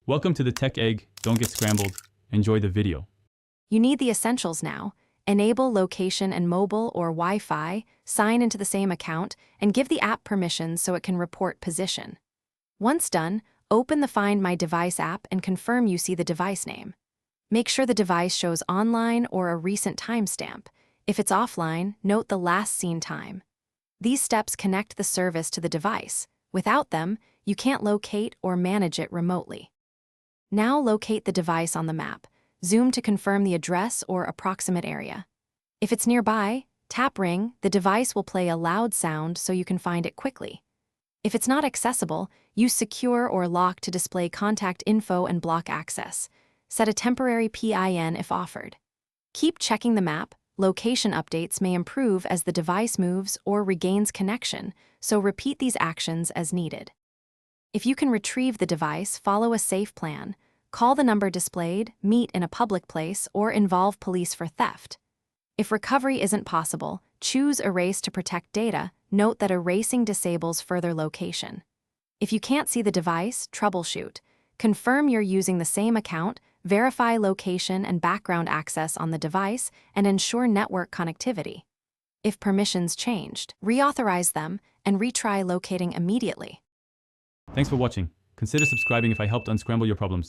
Welcome to the Tech Egg. Don't get scrambled. Enjoy the video. You need the essentials now. Enable location and mobile or Wi-Fi, sign into the same account, and give the app permissions so it can report position. Once done, open the Find My Device app and confirm you see the device name. Make sure the device shows online or a recent timestamp. If it's offline, note the last seen time. These steps connect the service to the device. Without them, you can't locate or manage it remotely. Now locate the device on the map. Zoom to confirm the address or approximate area. If it's nearby, tap Ring. The device will play a loud sound so you can find it quickly. If it's not accessible, use Secure or Lock to display contact info and block access. Set a temporary PIN if offered. Keep checking the map. Location updates may improve as the device moves or regains connection, so repeat these actions as needed. If you can retrieve the device, follow a safe plan. Call the number displayed, meet in a public place, or involve police for theft. If recovery isn't possible, choose Erase to protect data. Note that erasing disables further location. If you can't see the device, troubleshoot. Confirm you're using the same account, verify location and background access on the device, and ensure network connectivity. If permissions changed, reauthorize them and retry locating immediately. Thanks for watching. Consider subscribing if I helped unscramble your problems.